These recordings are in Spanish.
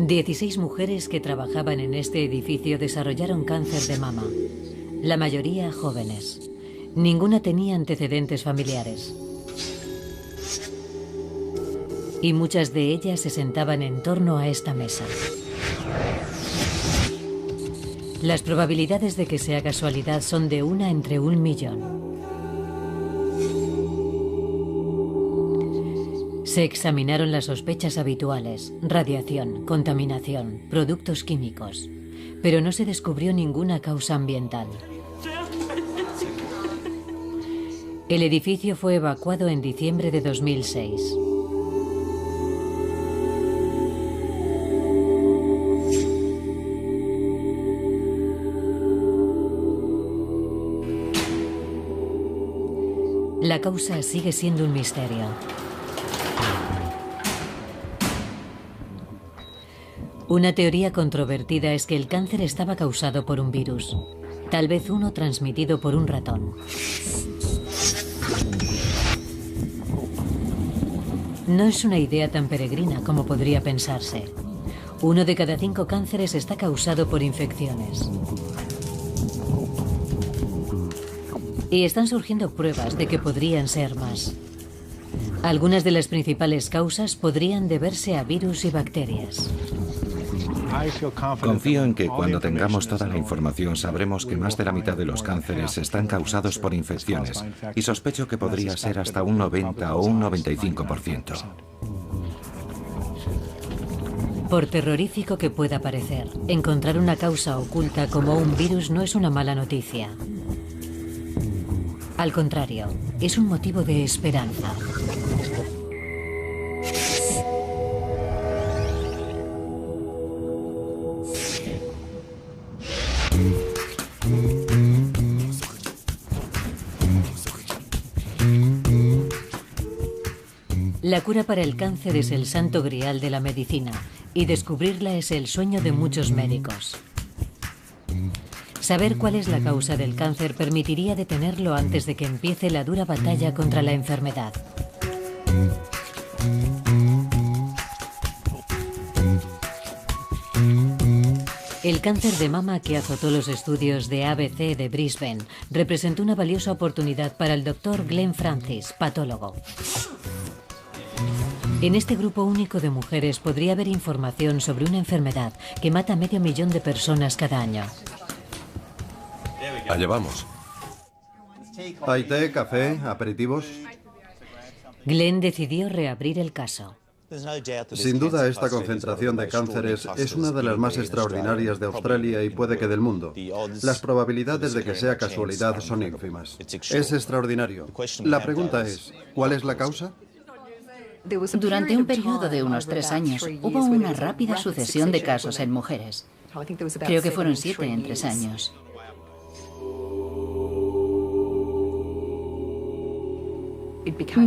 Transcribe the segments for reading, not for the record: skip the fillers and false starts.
16 mujeres que trabajaban en este edificio desarrollaron cáncer de mama, la mayoría jóvenes. Ninguna tenía antecedentes familiares. Y muchas de ellas se sentaban en torno a esta mesa. Las probabilidades de que sea casualidad son de 1 entre 1.000.000. Se examinaron las sospechas habituales: radiación, contaminación, productos químicos. Pero no se descubrió ninguna causa ambiental. El edificio fue evacuado en diciembre de 2006. La causa sigue siendo un misterio. Una teoría controvertida es que el cáncer estaba causado por un virus, tal vez uno transmitido por un ratón. No es una idea tan peregrina como podría pensarse. 1 de cada 5 cánceres está causado por infecciones. Y están surgiendo pruebas de que podrían ser más. Algunas de las principales causas podrían deberse a virus y bacterias. Confío en que cuando tengamos toda la información sabremos que más de la mitad de los cánceres están causados por infecciones, y sospecho que podría ser hasta un 90 o un 95%. Por terrorífico que pueda parecer, encontrar una causa oculta como un virus no es una mala noticia. Al contrario, es un motivo de esperanza. La cura para el cáncer es el santo grial de la medicina, y descubrirla es el sueño de muchos médicos. Saber cuál es la causa del cáncer permitiría detenerlo antes de que empiece la dura batalla contra la enfermedad. El cáncer de mama que azotó los estudios de ABC de Brisbane representó una valiosa oportunidad para el Dr. Glenn Francis, patólogo. En este grupo único de mujeres podría haber información sobre una enfermedad que mata a 500.000 de personas cada año. Allá vamos. ¿Hay té, café, aperitivos? Glenn decidió reabrir el caso. Sin duda, esta concentración de cánceres es una de las más extraordinarias de Australia y puede que del mundo. Las probabilidades de que sea casualidad son ínfimas. Es extraordinario. La pregunta es, ¿cuál es la causa? Durante un periodo de unos 3 años, hubo una rápida sucesión de casos en mujeres. Creo que fueron 7 en 3 años.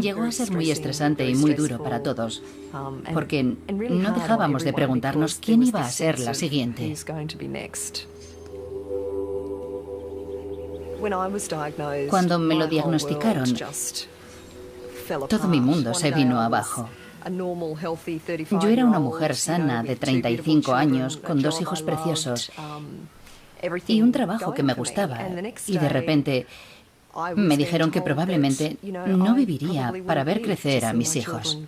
Llegó a ser muy estresante y muy duro para todos, porque no dejábamos de preguntarnos quién iba a ser la siguiente. Cuando me lo diagnosticaron, todo mi mundo se vino abajo. Yo era una mujer sana de 35 años, con 2 hijos preciosos y un trabajo que me gustaba, y de repente me dijeron que probablemente no viviría para ver crecer a mis hijos.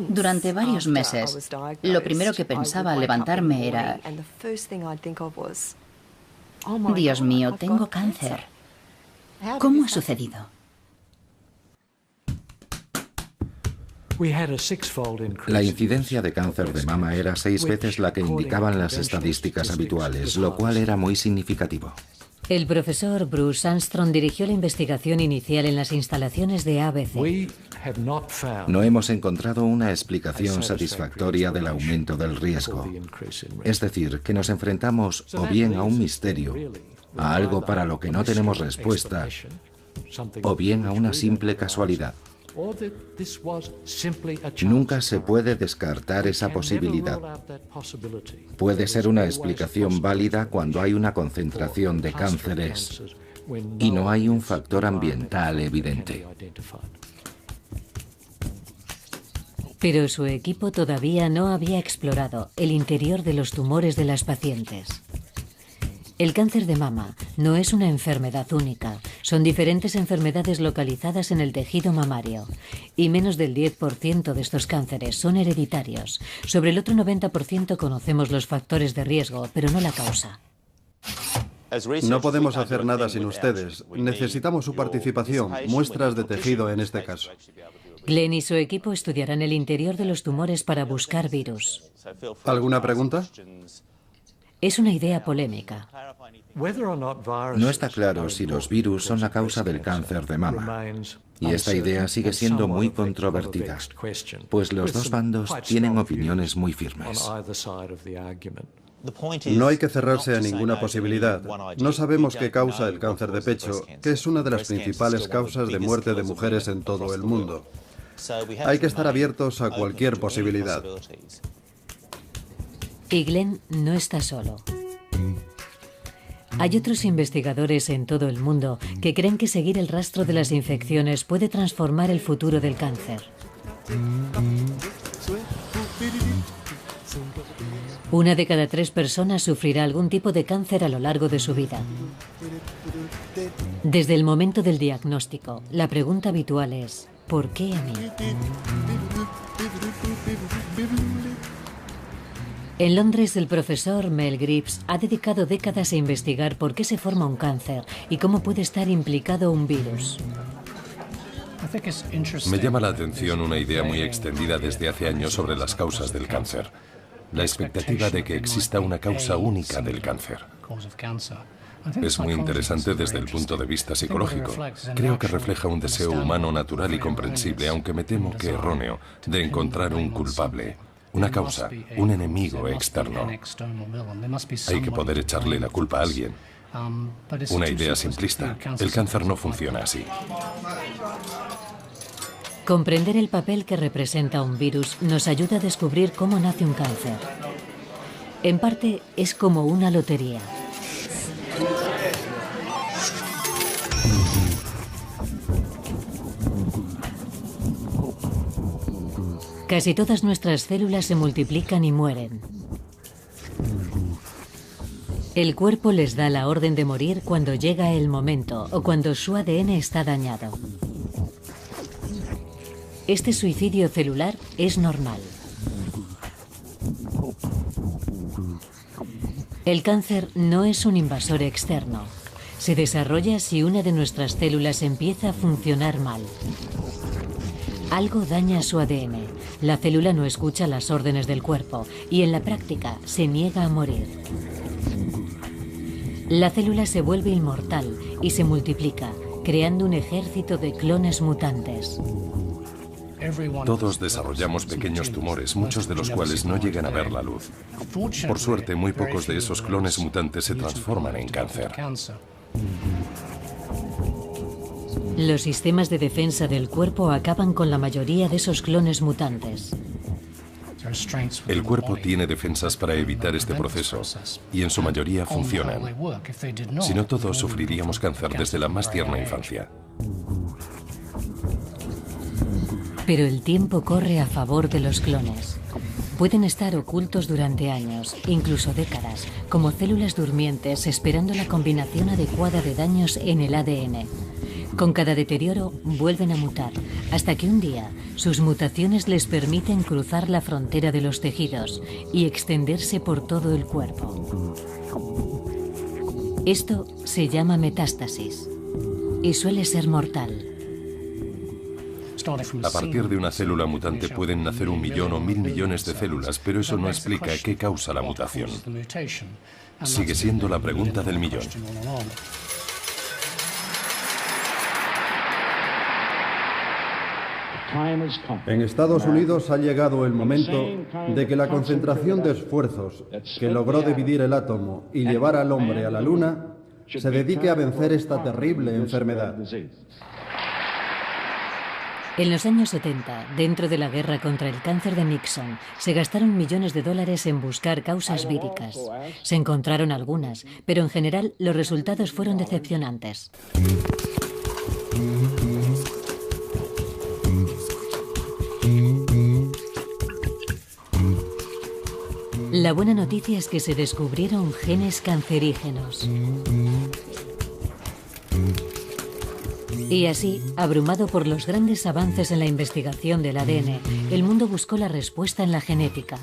Durante varios meses, lo primero que pensaba al levantarme era: Dios mío, tengo cáncer. ¿Cómo ha sucedido? La incidencia de cáncer de mama era 6 veces la que indicaban las estadísticas habituales, lo cual era muy significativo. El profesor Bruce Armstrong dirigió la investigación inicial en las instalaciones de ABC. No hemos encontrado una explicación satisfactoria del aumento del riesgo. Es decir, que nos enfrentamos o bien a un misterio, a algo para lo que no tenemos respuesta, o bien a una simple casualidad. Nunca se puede descartar esa posibilidad. Puede ser una explicación válida cuando hay una concentración de cánceres y no hay un factor ambiental evidente. Pero su equipo todavía no había explorado el interior de los tumores de las pacientes. El cáncer de mama no es una enfermedad única, son diferentes enfermedades localizadas en el tejido mamario y menos del 10% de estos cánceres son hereditarios. Sobre el otro 90% conocemos los factores de riesgo, pero no la causa. No podemos hacer nada sin ustedes. Necesitamos su participación, muestras de tejido en este caso. Glenn y su equipo estudiarán el interior de los tumores para buscar virus. ¿Alguna pregunta? Es una idea polémica. No está claro si los virus son la causa del cáncer de mama. Y esta idea sigue siendo muy controvertida, pues los dos bandos tienen opiniones muy firmes. No hay que cerrarse a ninguna posibilidad. No sabemos qué causa el cáncer de pecho, que es una de las principales causas de muerte de mujeres en todo el mundo. Hay que estar abiertos a cualquier posibilidad. Y Glenn no está solo. Hay otros investigadores en todo el mundo que creen que seguir el rastro de las infecciones puede transformar el futuro del cáncer. Una de cada 3 personas sufrirá algún tipo de cáncer a lo largo de su vida. Desde el momento del diagnóstico, la pregunta habitual es: ¿por qué a mí? En Londres, el profesor Mel Gribbs ha dedicado décadas a investigar por qué se forma un cáncer y cómo puede estar implicado un virus. Me llama la atención una idea muy extendida desde hace años sobre las causas del cáncer. La expectativa de que exista una causa única del cáncer. Es muy interesante desde el punto de vista psicológico. Creo que refleja un deseo humano natural y comprensible, aunque me temo que erróneo, de encontrar un culpable. Una causa, un enemigo externo. Hay que poder echarle la culpa a alguien. Una idea simplista. El cáncer no funciona así. Comprender el papel que representa un virus nos ayuda a descubrir cómo nace un cáncer. En parte, es como una lotería. Casi todas nuestras células se multiplican y mueren. El cuerpo les da la orden de morir cuando llega el momento o cuando su ADN está dañado. Este suicidio celular es normal. El cáncer no es un invasor externo. Se desarrolla si una de nuestras células empieza a funcionar mal. Algo daña su ADN. La célula no escucha las órdenes del cuerpo y en la práctica se niega a morir. La célula se vuelve inmortal y se multiplica, creando un ejército de clones mutantes. Todos desarrollamos pequeños tumores, muchos de los cuales no llegan a ver la luz. Por suerte, muy pocos de esos clones mutantes se transforman en cáncer. Los sistemas de defensa del cuerpo acaban con la mayoría de esos clones mutantes. El cuerpo tiene defensas para evitar este proceso y en su mayoría funcionan. Si no, todos sufriríamos cáncer desde la más tierna infancia. Pero el tiempo corre a favor de los clones. Pueden estar ocultos durante años, incluso décadas, como células durmientes esperando la combinación adecuada de daños en el ADN. Con cada deterioro vuelven a mutar, hasta que un día sus mutaciones les permiten cruzar la frontera de los tejidos y extenderse por todo el cuerpo. Esto se llama metástasis y suele ser mortal. A partir de una célula mutante pueden nacer 1 millón o 1000 millones de células, pero eso no explica qué causa la mutación. Sigue siendo la pregunta del millón. En Estados Unidos ha llegado el momento de que la concentración de esfuerzos que logró dividir el átomo y llevar al hombre a la Luna se dedique a vencer esta terrible enfermedad. En los años 70, dentro de la guerra contra el cáncer de Nixon, se gastaron millones de dólares en buscar causas víricas. Se encontraron algunas, pero en general los resultados fueron decepcionantes. La buena noticia es que se descubrieron genes cancerígenos. Y así, abrumado por los grandes avances en la investigación del ADN, el mundo buscó la respuesta en la genética.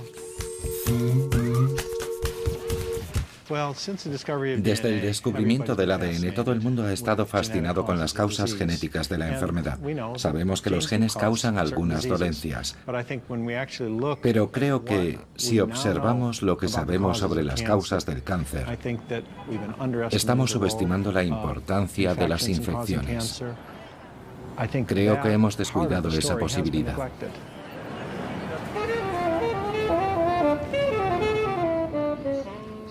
Desde el descubrimiento del ADN, todo el mundo ha estado fascinado con las causas genéticas de la enfermedad. Sabemos que los genes causan algunas dolencias, pero creo que si observamos lo que sabemos sobre las causas del cáncer, estamos subestimando la importancia de las infecciones. Creo que hemos descuidado esa posibilidad.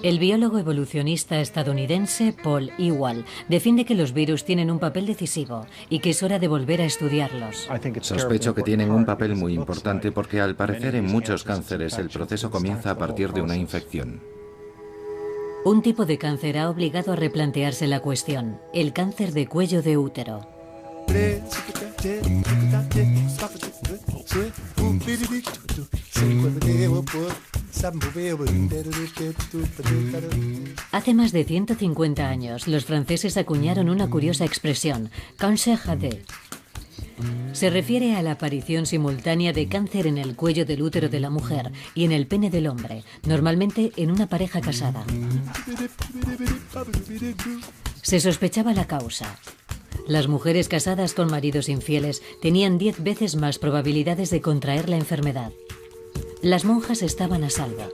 El biólogo evolucionista estadounidense Paul Ewald defiende que los virus tienen un papel decisivo y que es hora de volver a estudiarlos. Sospecho que tienen un papel muy importante porque al parecer en muchos cánceres el proceso comienza a partir de una infección. Un tipo de cáncer ha obligado a replantearse la cuestión: el cáncer de cuello de útero. Hace más de 150 años, los franceses acuñaron una curiosa expresión, cancer HD. Se refiere a la aparición simultánea de cáncer en el cuello del útero de la mujer y en el pene del hombre, normalmente en una pareja casada. Se sospechaba la causa. Las mujeres casadas con maridos infieles tenían 10 veces más probabilidades de contraer la enfermedad. Las monjas estaban a salvo.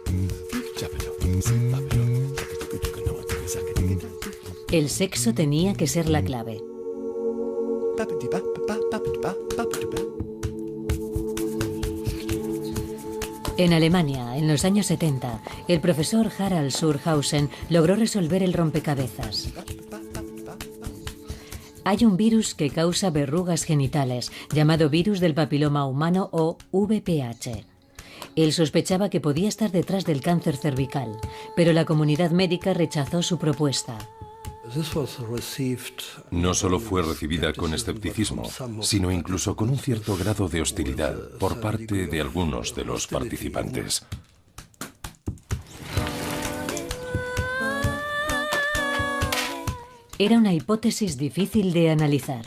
El sexo tenía que ser la clave. En Alemania, en los años 70, el profesor Harald Surhausen logró resolver el rompecabezas. Hay un virus que causa verrugas genitales, llamado virus del papiloma humano o VPH. Él sospechaba que podía estar detrás del cáncer cervical, pero la comunidad médica rechazó su propuesta. No solo fue recibida con escepticismo, sino incluso con un cierto grado de hostilidad por parte de algunos de los participantes. Era una hipótesis difícil de analizar.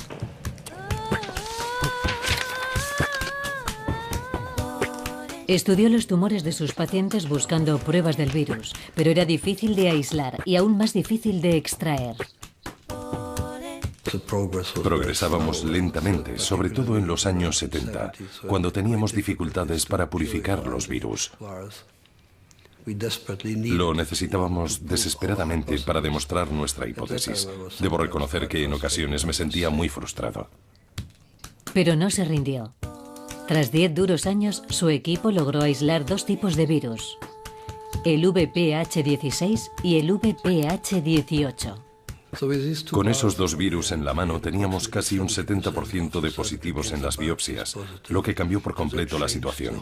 Estudió los tumores de sus pacientes buscando pruebas del virus, pero era difícil de aislar y aún más difícil de extraer. Progresábamos lentamente, sobre todo en los años 70, cuando teníamos dificultades para purificar los virus. Lo necesitábamos desesperadamente para demostrar nuestra hipótesis. Debo reconocer que en ocasiones me sentía muy frustrado. Pero no se rindió. Tras 10 duros años, su equipo logró aislar 2 tipos de virus: el VPH16 y el VPH18. Con esos 2 virus en la mano teníamos casi un 70% de positivos en las biopsias, lo que cambió por completo la situación.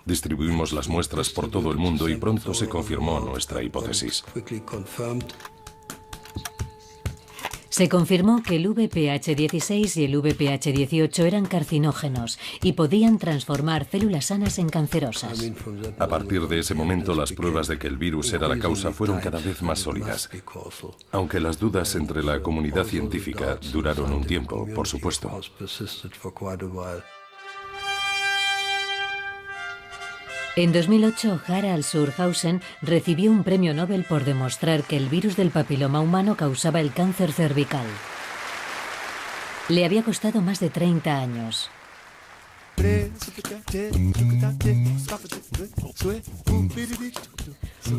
Distribuimos las muestras por todo el mundo y pronto se confirmó nuestra hipótesis. Se confirmó que el VPH16 y el VPH18 eran carcinógenos y podían transformar células sanas en cancerosas. A partir de ese momento, las pruebas de que el virus era la causa fueron cada vez más sólidas. Aunque las dudas entre la comunidad científica duraron un tiempo, por supuesto. En 2008, Harald Surhausen recibió un premio Nobel por demostrar que el virus del papiloma humano causaba el cáncer cervical. Le había costado más de 30 años.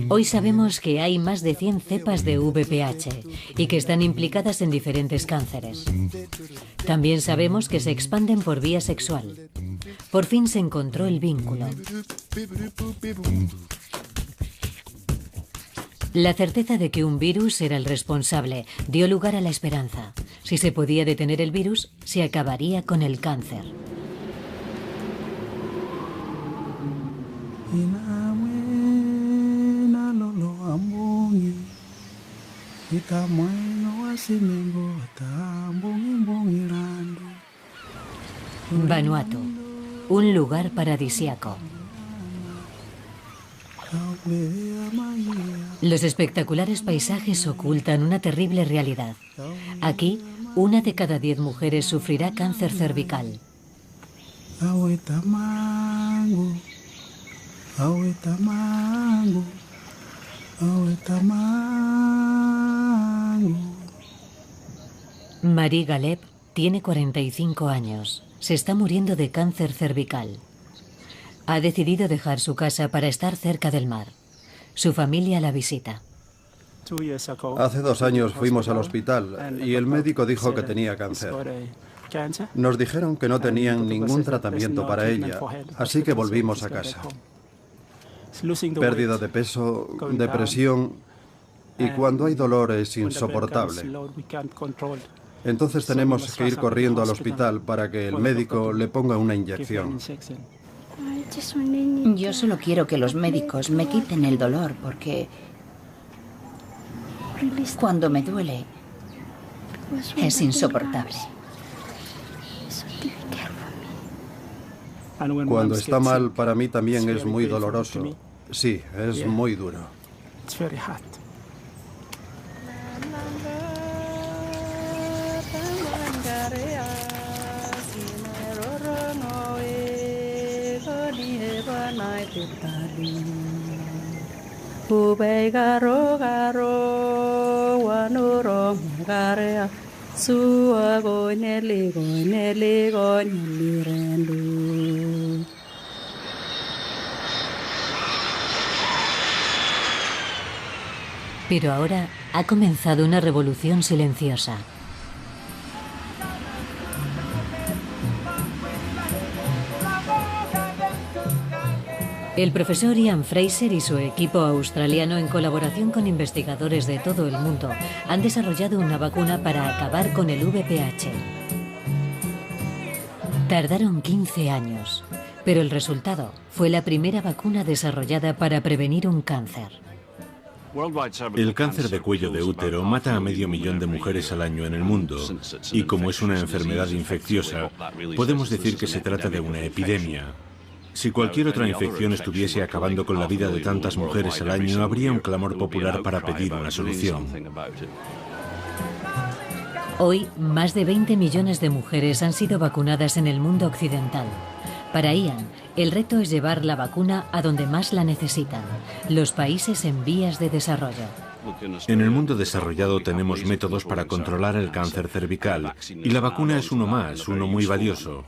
Hoy sabemos que hay más de 100 cepas de VPH y que están implicadas en diferentes cánceres. También sabemos que se expanden por vía sexual. Por fin se encontró el vínculo. La certeza de que un virus era el responsable dio lugar a la esperanza. Si se podía detener el virus, se acabaría con el cáncer. Vanuatu, un lugar paradisíaco. Los espectaculares paisajes ocultan una terrible realidad. Aquí, 1 de cada 10 mujeres sufrirá cáncer cervical. Marie Galep tiene 45 años. Se está muriendo de cáncer cervical. Ha decidido dejar su casa para estar cerca del mar. Su familia la visita. Hace 2 años fuimos al hospital y el médico dijo que tenía cáncer. Nos dijeron que no tenían ningún tratamiento para ella, así que volvimos a casa. Pérdida de peso, depresión, y cuando hay dolor es insoportable. Entonces tenemos que ir corriendo al hospital para que el médico le ponga una inyección. Yo solo quiero que los médicos me quiten el dolor porque cuando me duele es insoportable. Cuando está mal, para mí también es muy doloroso. Sí, es muy duro. Pero ahora ha comenzado una revolución silenciosa. El profesor Ian Fraser y su equipo australiano, en colaboración con investigadores de todo el mundo, han desarrollado una vacuna para acabar con el VPH. Tardaron 15 años, pero el resultado fue la primera vacuna desarrollada para prevenir un cáncer. El cáncer de cuello de útero mata a 500.000 de mujeres al año en el mundo, y como es una enfermedad infecciosa, podemos decir que se trata de una epidemia. Si cualquier otra infección estuviese acabando con la vida de tantas mujeres al año, habría un clamor popular para pedir una solución. Hoy, más de 20 millones de mujeres han sido vacunadas en el mundo occidental. Para Ian, el reto es llevar la vacuna a donde más la necesitan, los países en vías de desarrollo. En el mundo desarrollado tenemos métodos para controlar el cáncer cervical, y la vacuna es uno más, uno muy valioso.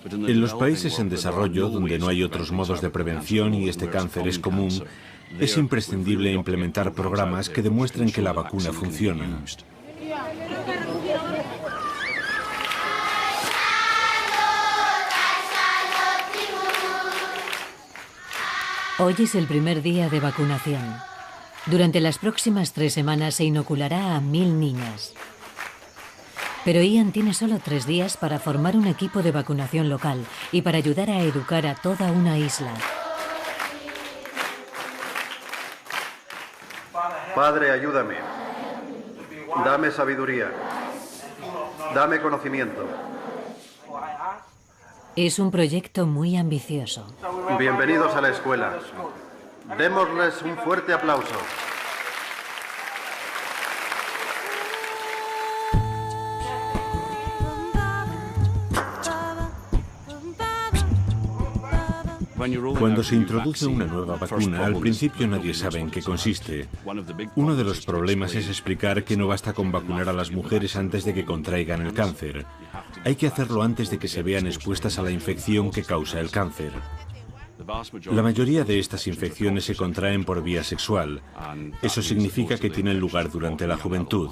En los países en desarrollo, donde no hay otros modos de prevención y este cáncer es común, es imprescindible implementar programas que demuestren que la vacuna funciona. Hoy es el primer día de vacunación. Durante las próximas 3 semanas se inoculará a 1000 niñas. Pero Ian tiene solo 3 días para formar un equipo de vacunación local y para ayudar a educar a toda una isla. Padre, ayúdame. Dame sabiduría. Dame conocimiento. Es un proyecto muy ambicioso. Bienvenidos a la escuela. Démosles un fuerte aplauso. Cuando se introduce una nueva vacuna, al principio nadie sabe en qué consiste. Uno de los problemas es explicar que no basta con vacunar a las mujeres antes de que contraigan el cáncer. Hay que hacerlo antes de que se vean expuestas a la infección que causa el cáncer. La mayoría de estas infecciones se contraen por vía sexual. Eso significa que tienen lugar durante la juventud.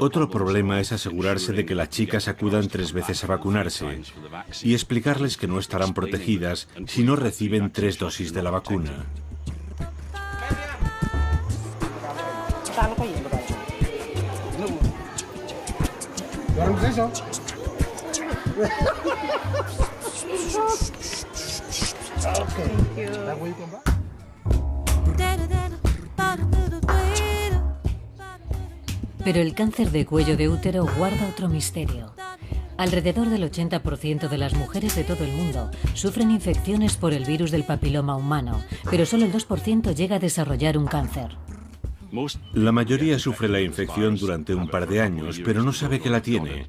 Otro problema es asegurarse de que las chicas acudan 3 veces a vacunarse y explicarles que no estarán protegidas si no reciben 3 dosis de la vacuna. Pero el cáncer de cuello de útero guarda otro misterio. Alrededor del 80% de las mujeres de todo el mundo sufren infecciones por el virus del papiloma humano, pero solo el 2% llega a desarrollar un cáncer. La mayoría sufre la infección durante un par de años, pero no sabe que la tiene.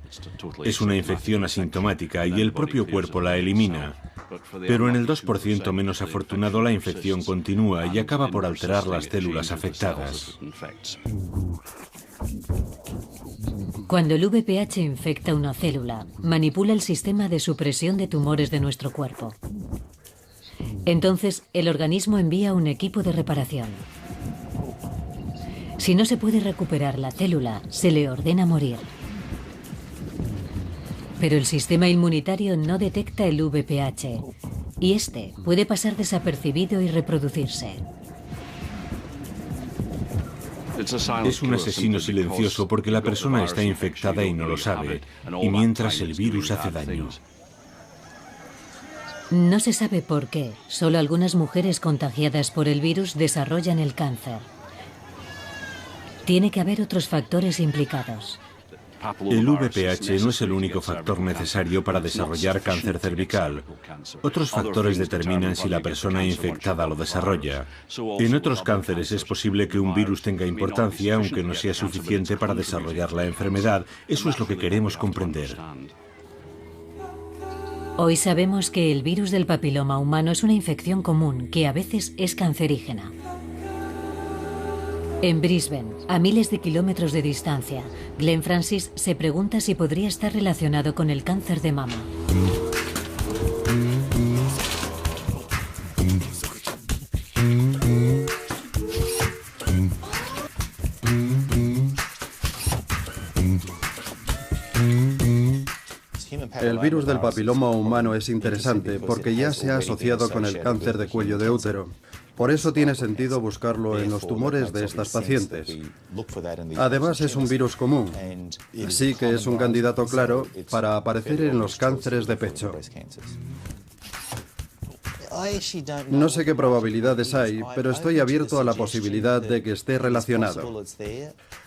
Es una infección asintomática y el propio cuerpo la elimina. Pero en el 2% menos afortunado la infección continúa y acaba por alterar las células afectadas. Cuando el VPH infecta una célula, manipula el sistema de supresión de tumores de nuestro cuerpo. Entonces, el organismo envía un equipo de reparación. Si no se puede recuperar la célula, se le ordena morir. Pero el sistema inmunitario no detecta el VPH y este puede pasar desapercibido y reproducirse. Es un asesino silencioso porque la persona está infectada y no lo sabe, y mientras el virus hace daño. No se sabe por qué. Solo algunas mujeres contagiadas por el virus desarrollan el cáncer. Tiene que haber otros factores implicados. El VPH no es el único factor necesario para desarrollar cáncer cervical. Otros factores determinan si la persona infectada lo desarrolla. En otros cánceres es posible que un virus tenga importancia, aunque no sea suficiente para desarrollar la enfermedad. Eso es lo que queremos comprender. Hoy sabemos que el virus del papiloma humano es una infección común que a veces es cancerígena. En Brisbane, a miles de kilómetros de distancia, Glenn Francis se pregunta si podría estar relacionado con el cáncer de mama. El virus del papiloma humano es interesante porque ya se ha asociado con el cáncer de cuello de útero. Por eso tiene sentido buscarlo en los tumores de estas pacientes. Además, es un virus común, así que es un candidato claro para aparecer en los cánceres de pecho. No sé qué probabilidades hay, pero estoy abierto a la posibilidad de que esté relacionado.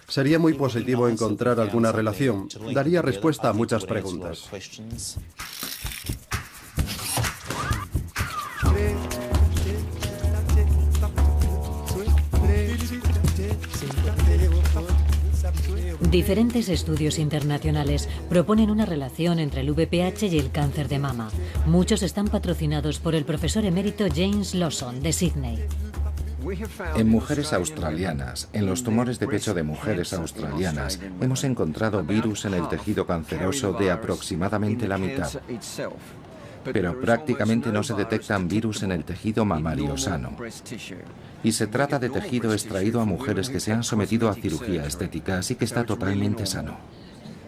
Sería muy positivo encontrar alguna relación. Daría respuesta a muchas preguntas. Diferentes estudios internacionales proponen una relación entre el VPH y el cáncer de mama. Muchos están patrocinados por el profesor emérito James Lawson, de Sydney. En mujeres australianas, en los tumores de pecho de mujeres australianas, hemos encontrado virus en el tejido canceroso de aproximadamente la mitad. Pero prácticamente no se detectan virus en el tejido mamario sano. Y se trata de tejido extraído a mujeres que se han sometido a cirugía estética, así que está totalmente sano.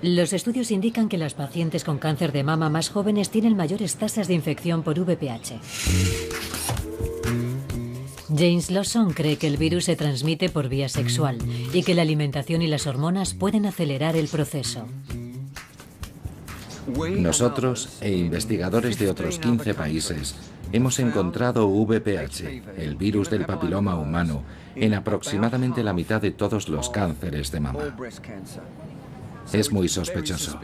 Los estudios indican que las pacientes con cáncer de mama más jóvenes tienen mayores tasas de infección por VPH. James Lawson cree que el virus se transmite por vía sexual y que la alimentación y las hormonas pueden acelerar el proceso. Nosotros e investigadores de otros 15 países hemos encontrado VPH, el virus del papiloma humano, en aproximadamente la mitad de todos los cánceres de mama. Es muy sospechoso.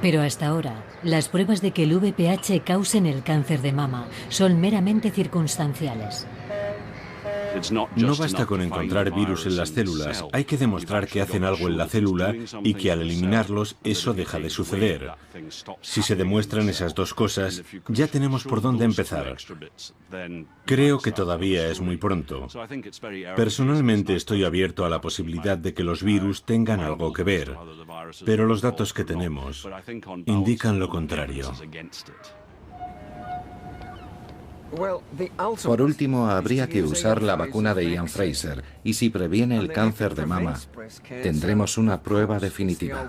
Pero hasta ahora, las pruebas de que el VPH causen el cáncer de mama son meramente circunstanciales. No basta con encontrar virus en las células, hay que demostrar que hacen algo en la célula y que al eliminarlos eso deja de suceder. Si se demuestran esas dos cosas, ya tenemos por dónde empezar. Creo que todavía es muy pronto. Personalmente estoy abierto a la posibilidad de que los virus tengan algo que ver, pero los datos que tenemos indican lo contrario. Por último, habría que usar la vacuna de Ian Fraser, y si previene el cáncer de mama, tendremos una prueba definitiva.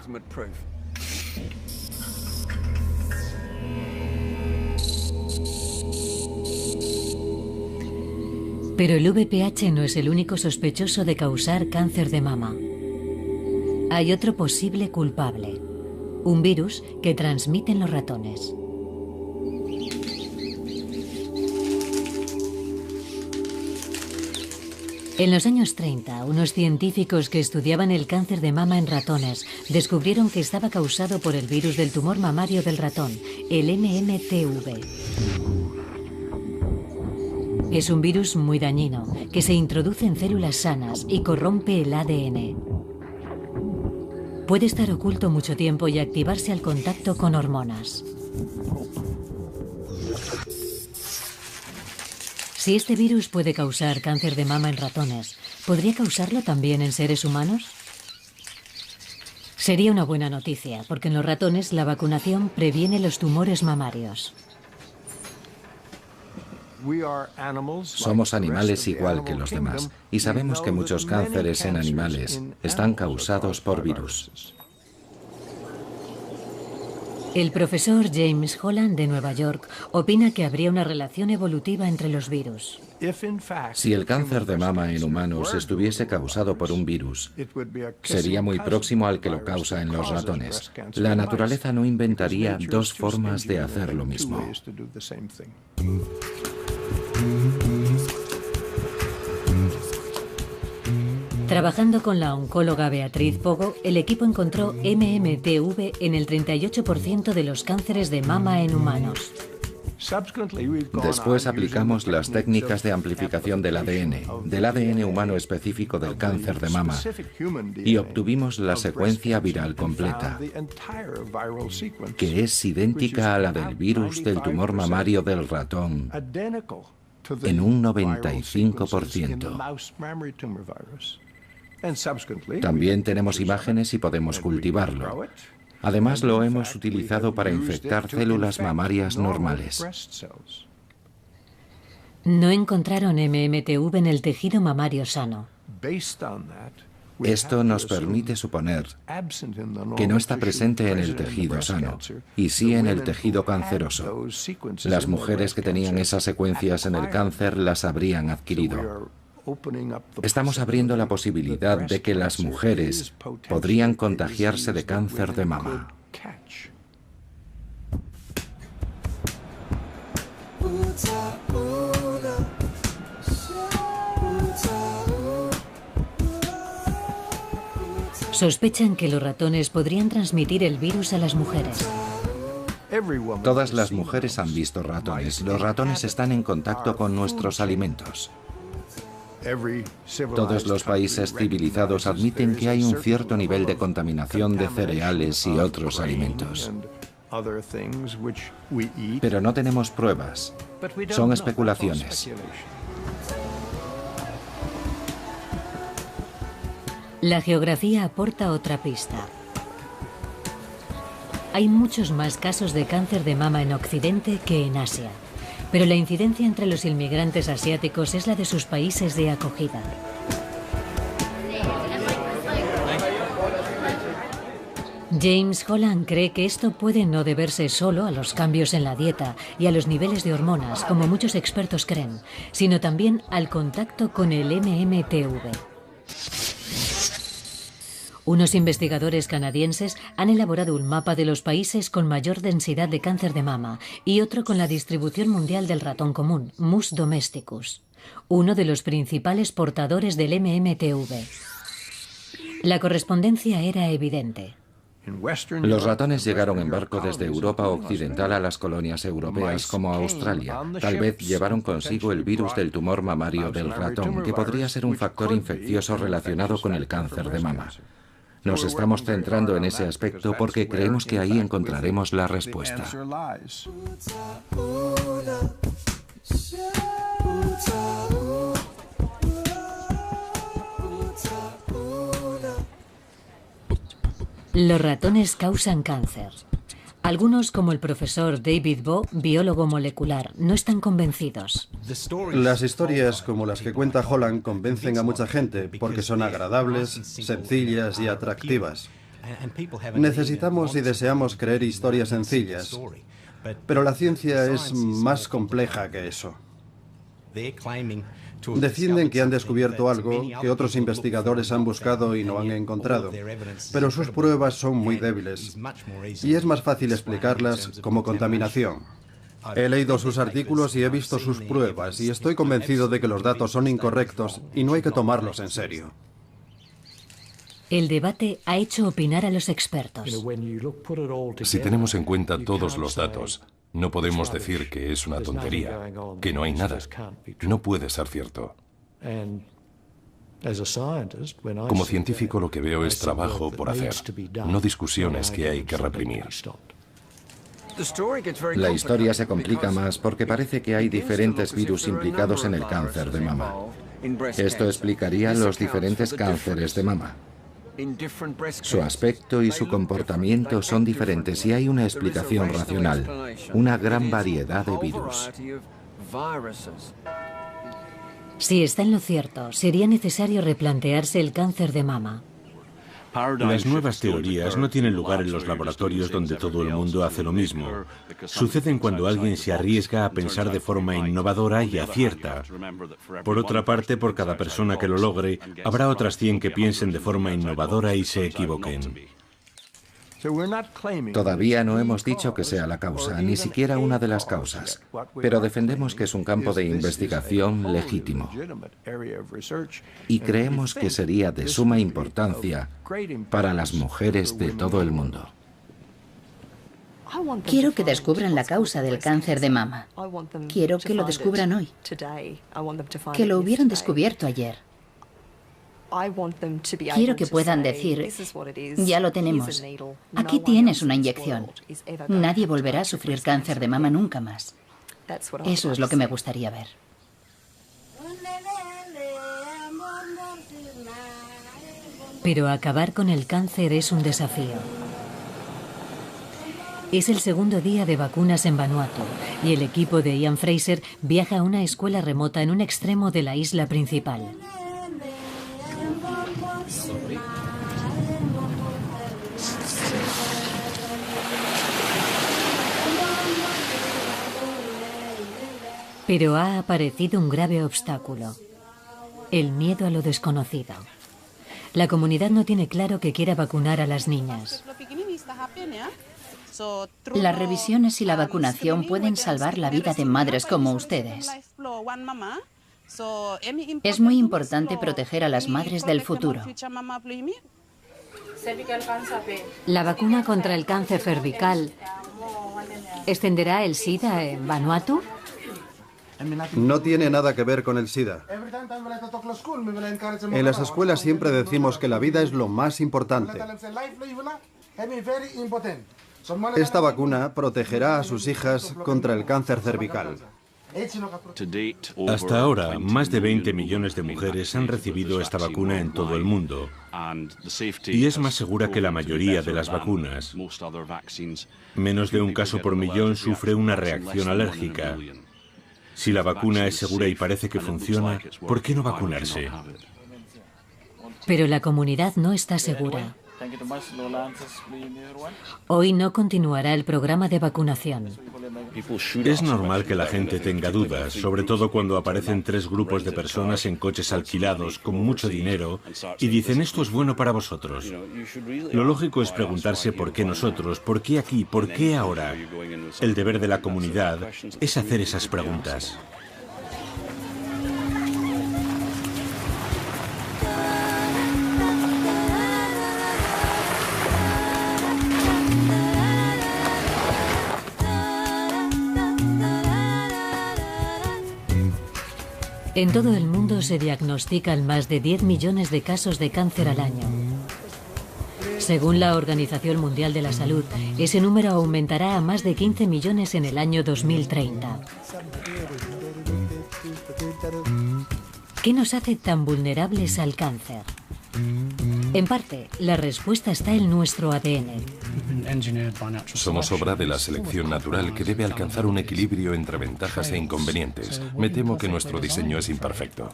Pero el VPH no es el único sospechoso de causar cáncer de mama. Hay otro posible culpable, un virus que transmiten los ratones. En los años 30, unos científicos que estudiaban el cáncer de mama en ratones descubrieron que estaba causado por el virus del tumor mamario del ratón, el MMTV. Es un virus muy dañino que se introduce en células sanas y corrompe el ADN. Puede estar oculto mucho tiempo y activarse al contacto con hormonas. Si este virus puede causar cáncer de mama en ratones, ¿podría causarlo también en seres humanos? Sería una buena noticia, porque en los ratones la vacunación previene los tumores mamarios. Somos animales igual que los demás y sabemos que muchos cánceres en animales están causados por virus. El profesor James Holland de Nueva York opina que habría una relación evolutiva entre los virus. Si el cáncer de mama en humanos estuviese causado por un virus, sería muy próximo al que lo causa en los ratones. La naturaleza no inventaría dos formas de hacer lo mismo. Trabajando con la oncóloga Beatriz Pogo, el equipo encontró MMTV en el 38% de los cánceres de mama en humanos. Después aplicamos las técnicas de amplificación del ADN humano específico del cáncer de mama, y obtuvimos la secuencia viral completa, que es idéntica a la del virus del tumor mamario del ratón en un 95%. También tenemos imágenes y podemos cultivarlo. Además, lo hemos utilizado para infectar células mamarias normales. No encontraron MMTV en el tejido mamario sano. Esto nos permite suponer que no está presente en el tejido sano, y sí en el tejido canceroso. Las mujeres que tenían esas secuencias en el cáncer las habrían adquirido. Estamos abriendo la posibilidad de que las mujeres podrían contagiarse de cáncer de mama. Sospechan que los ratones podrían transmitir el virus a las mujeres. Todas las mujeres han visto ratones. Los ratones están en contacto con nuestros alimentos. Todos los países civilizados admiten que hay un cierto nivel de contaminación de cereales y otros alimentos. Pero no tenemos pruebas. Son especulaciones. La geografía aporta otra pista. Hay muchos más casos de cáncer de mama en Occidente que en Asia, pero la incidencia entre los inmigrantes asiáticos es la de sus países de acogida. James Holland cree que esto puede no deberse solo a los cambios en la dieta y a los niveles de hormonas, como muchos expertos creen, sino también al contacto con el MMTV. Unos investigadores canadienses han elaborado un mapa de los países con mayor densidad de cáncer de mama y otro con la distribución mundial del ratón común, Mus domesticus, uno de los principales portadores del MMTV. La correspondencia era evidente. Los ratones llegaron en barco desde Europa Occidental a las colonias europeas como Australia. Tal vez llevaron consigo el virus del tumor mamario del ratón, que podría ser un factor infeccioso relacionado con el cáncer de mama. Nos estamos centrando en ese aspecto porque creemos que ahí encontraremos la respuesta. Los ratones causan cáncer. Algunos, como el profesor David Bowe, biólogo molecular, no están convencidos. Las historias como las que cuenta Holland convencen a mucha gente porque son agradables, sencillas y atractivas. Necesitamos y deseamos creer historias sencillas, pero la ciencia es más compleja que eso. Defienden que han descubierto algo que otros investigadores han buscado y no han encontrado, pero sus pruebas son muy débiles y es más fácil explicarlas como contaminación. He leído sus artículos y he visto sus pruebas y estoy convencido de que los datos son incorrectos y no hay que tomarlos en serio. El debate ha hecho opinar a los expertos. Si tenemos en cuenta todos los datos, no podemos decir que es una tontería, que no hay nada. No puede ser cierto. Como científico lo que veo es trabajo por hacer, no discusiones que hay que reprimir. La historia se complica más porque parece que hay diferentes virus implicados en el cáncer de mama. Esto explicaría los diferentes cánceres de mama. Su aspecto y su comportamiento son diferentes y hay una explicación racional, una gran variedad de virus. Si está en lo cierto, sería necesario replantearse el cáncer de mama. Las nuevas teorías no tienen lugar en los laboratorios donde todo el mundo hace lo mismo. Suceden cuando alguien se arriesga a pensar de forma innovadora y acierta. Por otra parte, por cada persona que lo logre, habrá otras 100 que piensen de forma innovadora y se equivoquen. Todavía no hemos dicho que sea la causa, ni siquiera una de las causas, pero defendemos que es un campo de investigación legítimo. Y creemos que sería de suma importancia para las mujeres de todo el mundo. Quiero que descubran la causa del cáncer de mama. Quiero que lo descubran hoy. Que lo hubieran descubierto ayer. Quiero que puedan decir, ya lo tenemos. Aquí tienes una inyección. Nadie volverá a sufrir cáncer de mama nunca más. Eso es lo que me gustaría ver. Pero acabar con el cáncer es un desafío. Es el segundo día de vacunas en Vanuatu y el equipo de Ian Fraser viaja a una escuela remota en un extremo de la isla principal. Pero ha aparecido un grave obstáculo: el miedo a lo desconocido. La comunidad no tiene claro que quiera vacunar a las niñas. Las revisiones y la vacunación pueden salvar la vida de madres como ustedes. Es muy importante proteger a las madres del futuro. La vacuna contra el cáncer cervical ¿extenderá el SIDA en Vanuatu? No tiene nada que ver con el SIDA. En las escuelas siempre decimos que la vida es lo más importante. Esta vacuna protegerá a sus hijas contra el cáncer cervical. Hasta ahora, más de 20 millones de mujeres han recibido esta vacuna en todo el mundo. Y es más segura que la mayoría de las vacunas. Menos de un caso por millón sufre una reacción alérgica. Si la vacuna es segura y parece que funciona, ¿por qué no vacunarse? Pero la comunidad no está segura. Hoy no continuará el programa de vacunación. Es normal que la gente tenga dudas, sobre todo cuando aparecen 3 grupos de personas en coches alquilados con mucho dinero y dicen esto es bueno para vosotros. Lo lógico es preguntarse por qué nosotros, por qué aquí, por qué ahora. El deber de la comunidad es hacer esas preguntas. En todo el mundo se diagnostican más de 10 millones de casos de cáncer al año. Según la Organización Mundial de la Salud, ese número aumentará a más de 15 millones en el año 2030. ¿Qué nos hace tan vulnerables al cáncer? En parte, la respuesta está en nuestro ADN. Somos obra de la selección natural que debe alcanzar un equilibrio entre ventajas e inconvenientes. Me temo que nuestro diseño es imperfecto.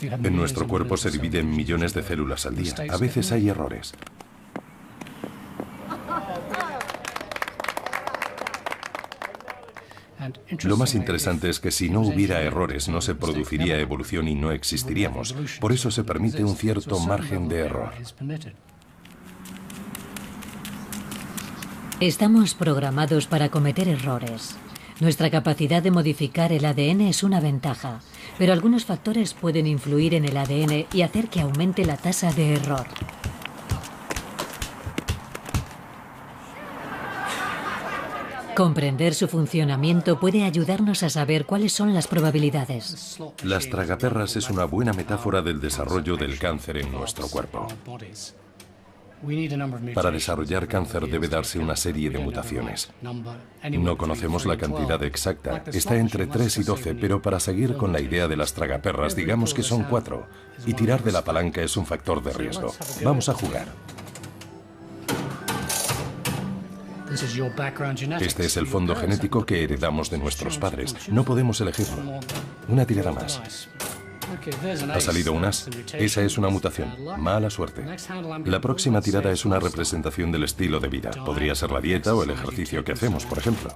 En nuestro cuerpo se dividen millones de células al día. A veces hay errores. Lo más interesante es que si no hubiera errores no se produciría evolución y no existiríamos. Por eso se permite un cierto margen de error. Estamos programados para cometer errores. Nuestra capacidad de modificar el ADN es una ventaja, pero algunos factores pueden influir en el ADN y hacer que aumente la tasa de error. Comprender su funcionamiento puede ayudarnos a saber cuáles son las probabilidades. Las tragaperras es una buena metáfora del desarrollo del cáncer en nuestro cuerpo. Para desarrollar cáncer debe darse una serie de mutaciones. No conocemos la cantidad exacta, está entre 3 y 12, pero para seguir con la idea de las tragaperras, digamos que son 4, y tirar de la palanca es un factor de riesgo. Vamos a jugar. Este es el fondo genético que heredamos de nuestros padres. No podemos elegirlo. Una tirada más. Ha salido un as. Esa es una mutación. Mala suerte. La próxima tirada es una representación del estilo de vida. Podría ser la dieta o el ejercicio que hacemos, por ejemplo.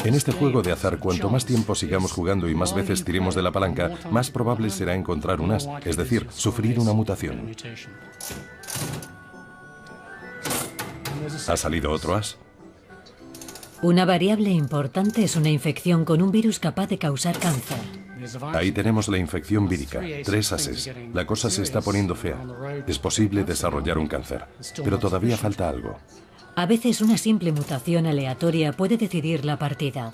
En este juego de azar, cuanto más tiempo sigamos jugando y más veces tiremos de la palanca, más probable será encontrar un as, es decir, sufrir una mutación. ¿Ha salido otro as? Una variable importante es una infección con un virus capaz de causar cáncer. Ahí tenemos la infección vírica, 3 ases. La cosa se está poniendo fea. Es posible desarrollar un cáncer, pero todavía falta algo. A veces una simple mutación aleatoria puede decidir la partida.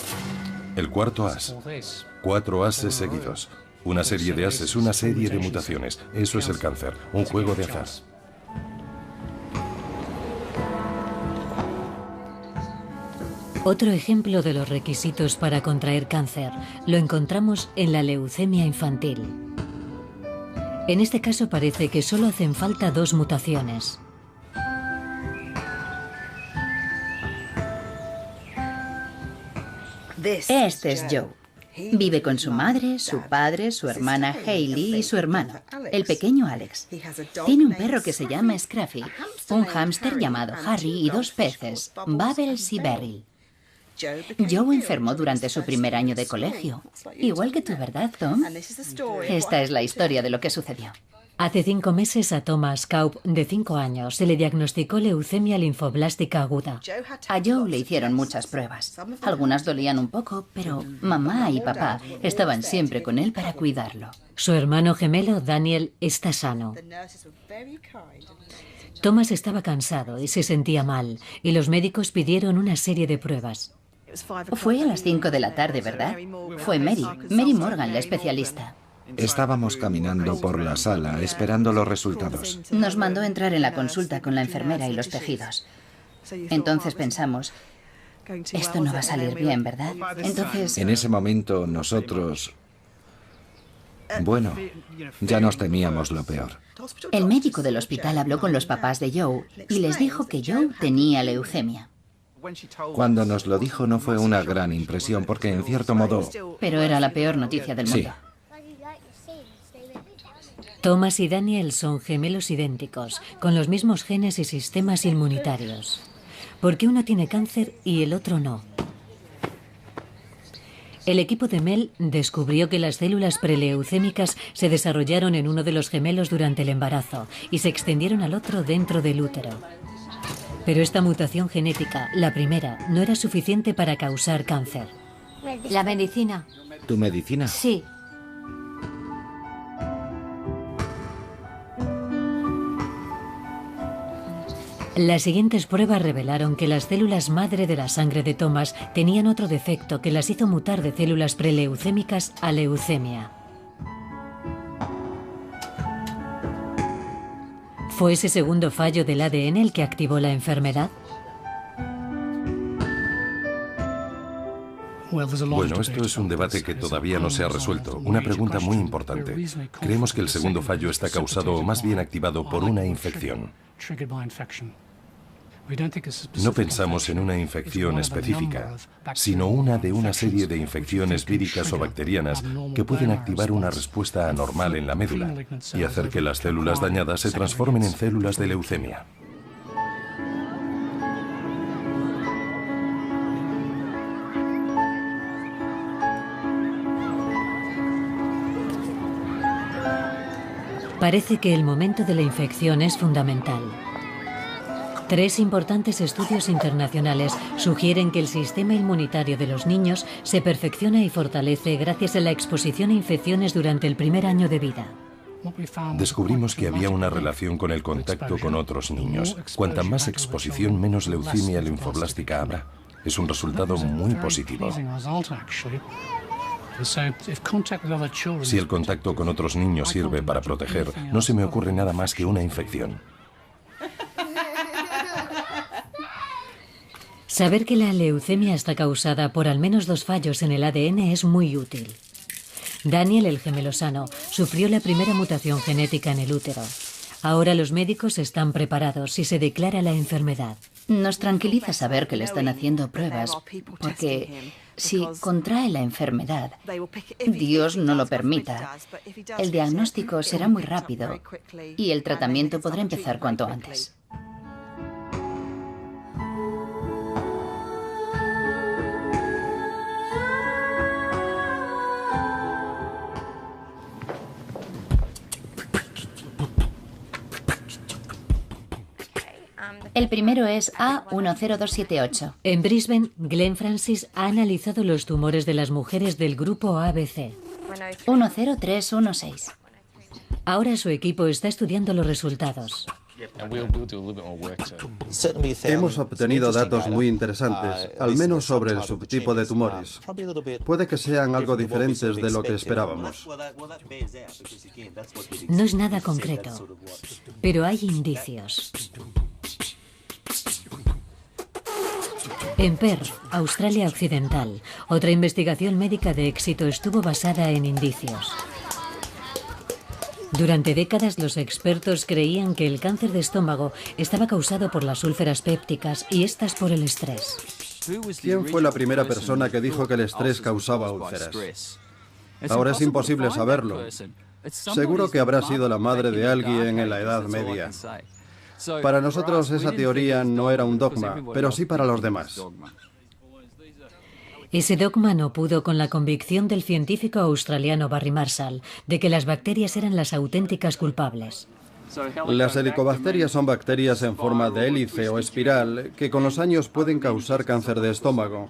El cuarto as. 4 ases seguidos. Una serie de ases, una serie de mutaciones. Eso es el cáncer, un juego de azar. Otro ejemplo de los requisitos para contraer cáncer lo encontramos en la leucemia infantil. En este caso parece que solo hacen falta 2 mutaciones. Este es Joe. Vive con su madre, su padre, su hermana Hailey y su hermano, el pequeño Alex. Tiene un perro que se llama Scruffy, un hámster llamado Harry y 2 peces, Bubbles y Beryl. Joe enfermó durante su primer año de colegio. Igual que tú, ¿verdad, Tom? Esta es la historia de lo que sucedió. Hace 5 meses a Thomas Kaup, de 5 años, se le diagnosticó leucemia linfoblástica aguda. A Joe le hicieron muchas pruebas. Algunas dolían un poco, pero mamá y papá estaban siempre con él para cuidarlo. Su hermano gemelo, Daniel, está sano. Thomas estaba cansado y se sentía mal, y los médicos pidieron una serie de pruebas. Fue a las 5 de la tarde, ¿verdad? Fue Mary Morgan, la especialista. Estábamos caminando por la sala esperando los resultados. Nos mandó entrar en la consulta con la enfermera y los tejidos. Entonces pensamos, esto no va a salir bien, ¿verdad? Entonces... En ese momento nosotros... Bueno, ya nos temíamos lo peor. El médico del hospital habló con los papás de Joe y les dijo que Joe tenía leucemia. Cuando nos lo dijo no fue una gran impresión porque en cierto modo... Pero era la peor noticia del mundo. Sí. Thomas y Daniel son gemelos idénticos, con los mismos genes y sistemas inmunitarios. ¿Por qué uno tiene cáncer y el otro no? El equipo de Mel descubrió que las células preleucémicas se desarrollaron en uno de los gemelos durante el embarazo y se extendieron al otro dentro del útero. Pero esta mutación genética, la primera, no era suficiente para causar cáncer. La medicina. ¿Tu medicina? Sí. Las siguientes pruebas revelaron que las células madre de la sangre de Thomas tenían otro defecto que las hizo mutar de células preleucémicas a leucemia. ¿Fue ese segundo fallo del ADN el que activó la enfermedad? Bueno, esto es un debate que todavía no se ha resuelto. Una pregunta muy importante. Creemos que el segundo fallo está causado o más bien activado por una infección. No pensamos en una infección específica, sino una de una serie de infecciones víricas o bacterianas que pueden activar una respuesta anormal en la médula y hacer que las células dañadas se transformen en células de leucemia. Parece que el momento de la infección es fundamental. 3 importantes estudios internacionales sugieren que el sistema inmunitario de los niños se perfecciona y fortalece gracias a la exposición a infecciones durante el primer año de vida. Descubrimos que había una relación con el contacto con otros niños. Cuanta más exposición, menos leucemia linfoblástica habrá. Es un resultado muy positivo. Si el contacto con otros niños sirve para proteger, no se me ocurre nada más que una infección. Saber que la leucemia está causada por al menos 2 fallos en el ADN es muy útil. Daniel, el gemelo sano, sufrió la primera mutación genética en el útero. Ahora los médicos están preparados si se declara la enfermedad. Nos tranquiliza saber que le están haciendo pruebas, porque si contrae la enfermedad, Dios no lo permita, el diagnóstico será muy rápido y el tratamiento podrá empezar cuanto antes. El primero es A10278. En Brisbane, Glenn Francis ha analizado los tumores de las mujeres del grupo ABC. 10316. Ahora su equipo está estudiando los resultados. Hemos obtenido datos muy interesantes, al menos sobre el subtipo de tumores. Puede que sean algo diferentes de lo que esperábamos. No es nada concreto, pero hay indicios. En Perth, Australia Occidental, otra investigación médica de éxito estuvo basada en indicios. Durante décadas los expertos creían que el cáncer de estómago estaba causado por las úlceras pépticas y estas por el estrés. ¿Quién fue la primera persona que dijo que el estrés causaba úlceras? Ahora es imposible saberlo. Seguro que habrá sido la madre de alguien en la Edad Media. Para nosotros esa teoría no era un dogma, pero sí para los demás. Ese dogma no pudo con la convicción del científico australiano Barry Marshall de que las bacterias eran las auténticas culpables. Las helicobacterias son bacterias en forma de hélice o espiral que con los años pueden causar cáncer de estómago.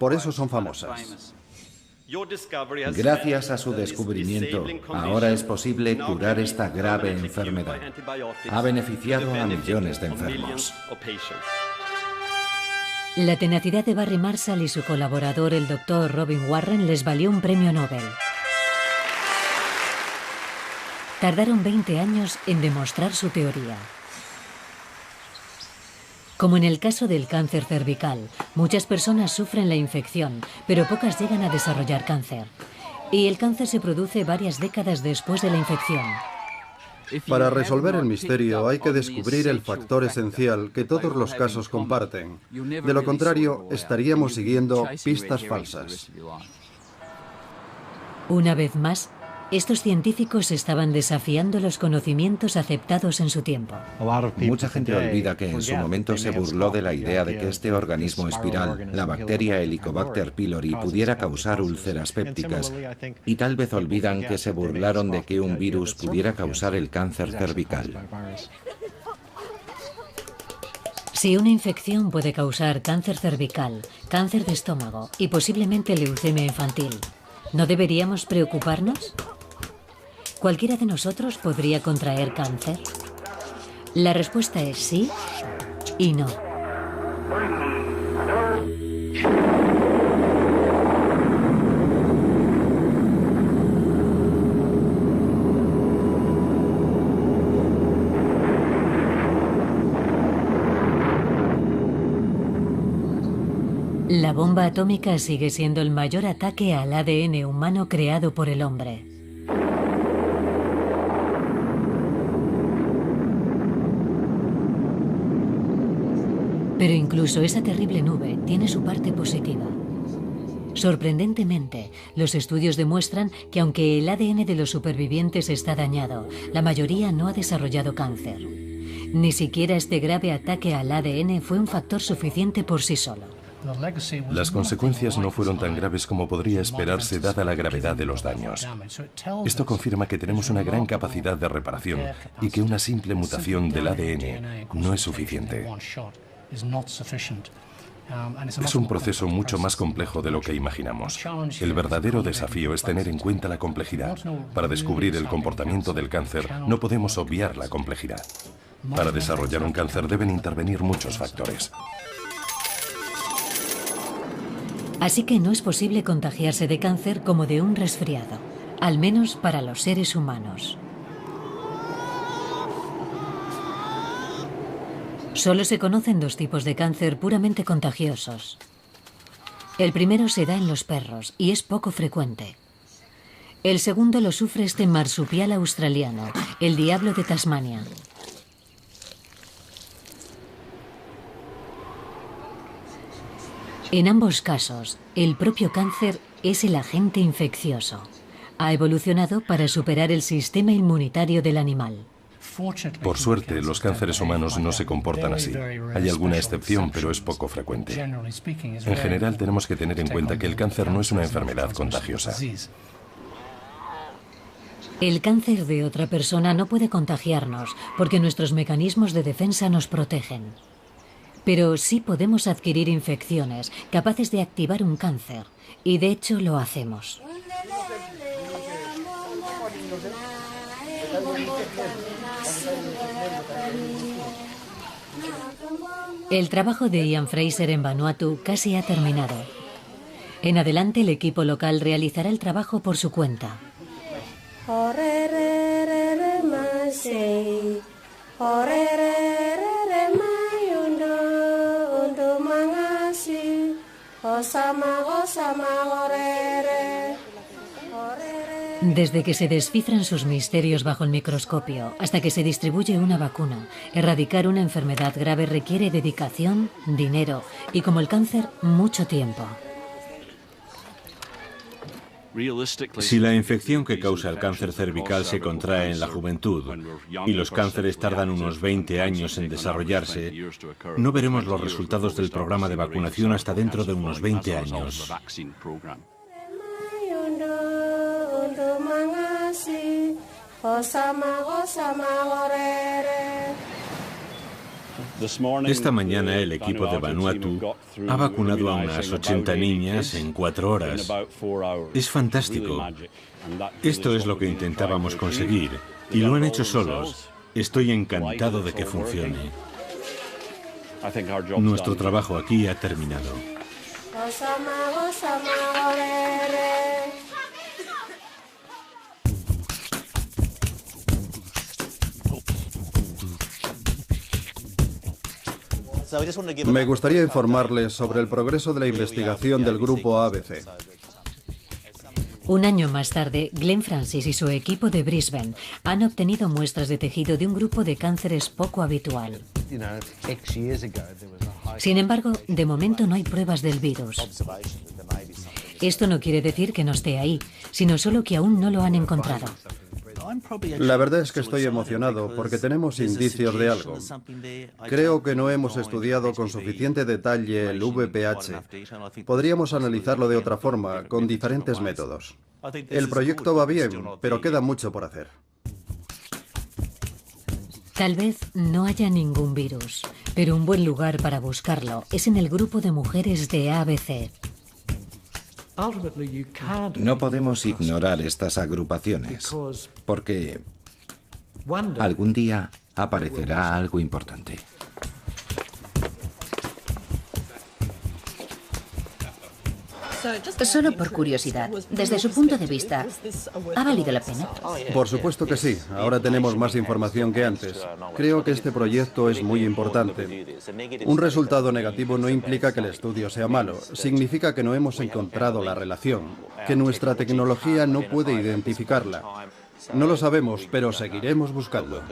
Por eso son famosas. Gracias a su descubrimiento, ahora es posible curar esta grave enfermedad. Ha beneficiado a millones de enfermos. La tenacidad de Barry Marshall y su colaborador, el doctor Robin Warren, les valió un premio Nobel. Tardaron 20 años en demostrar su teoría. Como en el caso del cáncer cervical, muchas personas sufren la infección, pero pocas llegan a desarrollar cáncer. Y el cáncer se produce varias décadas después de la infección. Para resolver el misterio hay que descubrir el factor esencial que todos los casos comparten. De lo contrario, estaríamos siguiendo pistas falsas. Una vez más, estos científicos estaban desafiando los conocimientos aceptados en su tiempo. Mucha gente olvida que en su momento se burló de la idea de que este organismo espiral, la bacteria Helicobacter pylori, pudiera causar úlceras pépticas. Y tal vez olvidan que se burlaron de que un virus pudiera causar el cáncer cervical. Si una infección puede causar cáncer cervical, cáncer de estómago y posiblemente leucemia infantil, ¿no deberíamos preocuparnos? ¿Cualquiera de nosotros podría contraer cáncer? La respuesta es sí y no. La bomba atómica sigue siendo el mayor ataque al ADN humano creado por el hombre. Pero incluso esa terrible nube tiene su parte positiva. Sorprendentemente, los estudios demuestran que aunque el ADN de los supervivientes está dañado, la mayoría no ha desarrollado cáncer. Ni siquiera este grave ataque al ADN fue un factor suficiente por sí solo. Las consecuencias no fueron tan graves como podría esperarse dada la gravedad de los daños. Esto confirma que tenemos una gran capacidad de reparación y que una simple mutación del ADN no es suficiente. Es un proceso mucho más complejo de lo que imaginamos. El verdadero desafío es tener en cuenta la complejidad. Para descubrir el comportamiento del cáncer, no podemos obviar la complejidad. Para desarrollar un cáncer deben intervenir muchos factores. Así que no es posible contagiarse de cáncer como de un resfriado, al menos para los seres humanos. Solo se conocen dos tipos de cáncer puramente contagiosos. El primero se da en los perros y es poco frecuente. El segundo lo sufre este marsupial australiano, el diablo de Tasmania. En ambos casos, el propio cáncer es el agente infeccioso. Ha evolucionado para superar el sistema inmunitario del animal. Por suerte, los cánceres humanos no se comportan así. Hay alguna excepción, pero es poco frecuente. En general, tenemos que tener en cuenta que el cáncer no es una enfermedad contagiosa. El cáncer de otra persona no puede contagiarnos porque nuestros mecanismos de defensa nos protegen. Pero sí podemos adquirir infecciones capaces de activar un cáncer, y de hecho lo hacemos. El trabajo de Ian Fraser en Vanuatu casi ha terminado. En adelante, el equipo local realizará el trabajo por su cuenta. Desde que se descifran sus misterios bajo el microscopio hasta que se distribuye una vacuna, erradicar una enfermedad grave requiere dedicación, dinero y, como el cáncer, mucho tiempo. Si la infección que causa el cáncer cervical se contrae en la juventud y los cánceres tardan unos 20 años en desarrollarse, no veremos los resultados del programa de vacunación hasta dentro de unos 20 años. Esta mañana el equipo de Vanuatu ha vacunado a unas 80 niñas en 4 horas. Es fantástico. Esto es lo que intentábamos conseguir y lo han hecho solos. Estoy encantado de que funcione. Nuestro trabajo aquí ha terminado. Me gustaría informarles sobre el progreso de la investigación del grupo ABC. Un año más tarde, Glenn Francis y su equipo de Brisbane han obtenido muestras de tejido de un grupo de cánceres poco habitual. Sin embargo, de momento no hay pruebas del virus. Esto no quiere decir que no esté ahí, sino solo que aún no lo han encontrado. La verdad es que estoy emocionado porque tenemos indicios de algo. Creo que no hemos estudiado con suficiente detalle el VPH. Podríamos analizarlo de otra forma, con diferentes métodos. El proyecto va bien, pero queda mucho por hacer. Tal vez no haya ningún virus, pero un buen lugar para buscarlo es en el grupo de mujeres de ABC. No podemos ignorar estas agrupaciones, porque algún día aparecerá algo importante. Solo por curiosidad, desde su punto de vista, ¿ha valido la pena? Por supuesto que sí. Ahora tenemos más información que antes. Creo que este proyecto es muy importante. Un resultado negativo no implica que el estudio sea malo. Significa que no hemos encontrado la relación, que nuestra tecnología no puede identificarla. No lo sabemos, pero seguiremos buscando.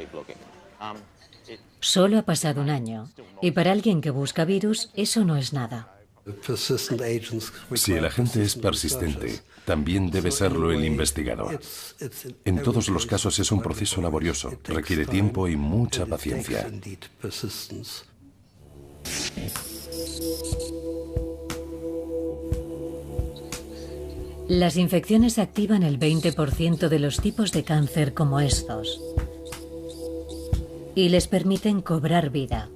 Solo ha pasado un año, y para alguien que busca virus, eso no es nada. Si el agente es persistente, también debe serlo el investigador. En todos los casos es un proceso laborioso, requiere tiempo y mucha paciencia. Las infecciones activan el 20% de los tipos de cáncer como estos y les permiten cobrar vida.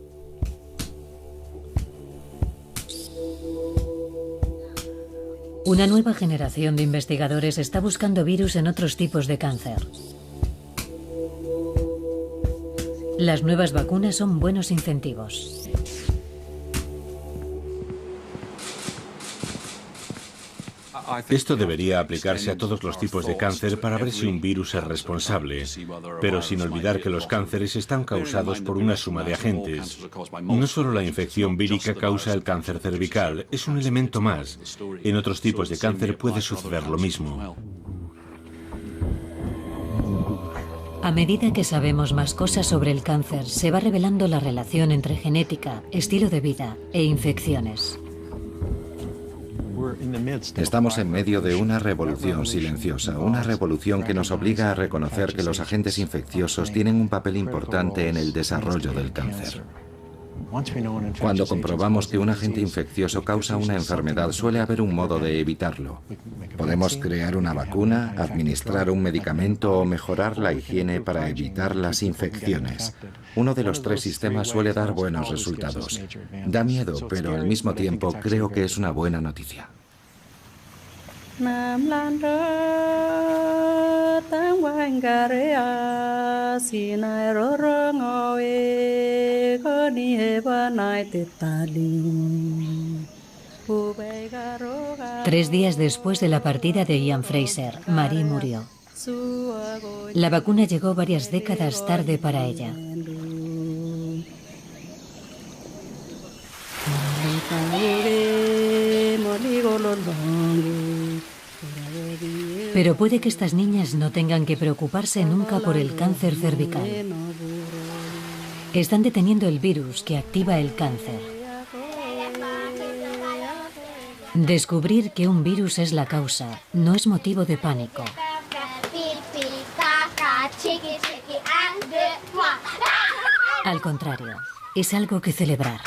Una nueva generación de investigadores está buscando virus en otros tipos de cáncer. Las nuevas vacunas son buenos incentivos. Esto debería aplicarse a todos los tipos de cáncer para ver si un virus es responsable, pero sin olvidar que los cánceres están causados por una suma de agentes. No solo la infección vírica causa el cáncer cervical, es un elemento más. En otros tipos de cáncer puede suceder lo mismo. A medida que sabemos más cosas sobre el cáncer, se va revelando la relación entre genética, estilo de vida e infecciones. Estamos en medio de una revolución silenciosa, una revolución que nos obliga a reconocer que los agentes infecciosos tienen un papel importante en el desarrollo del cáncer. Cuando comprobamos que un agente infeccioso causa una enfermedad, suele haber un modo de evitarlo. Podemos crear una vacuna, administrar un medicamento o mejorar la higiene para evitar las infecciones. Uno de los tres sistemas suele dar buenos resultados. Da miedo, pero al mismo tiempo creo que es una buena noticia. Tres días después de la partida de Ian Fraser, Marie murió. La vacuna llegó varias décadas tarde para ella. Pero puede que estas niñas no tengan que preocuparse nunca por el cáncer cervical. Están deteniendo el virus que activa el cáncer. Descubrir que un virus es la causa no es motivo de pánico. Al contrario, es algo que celebrar.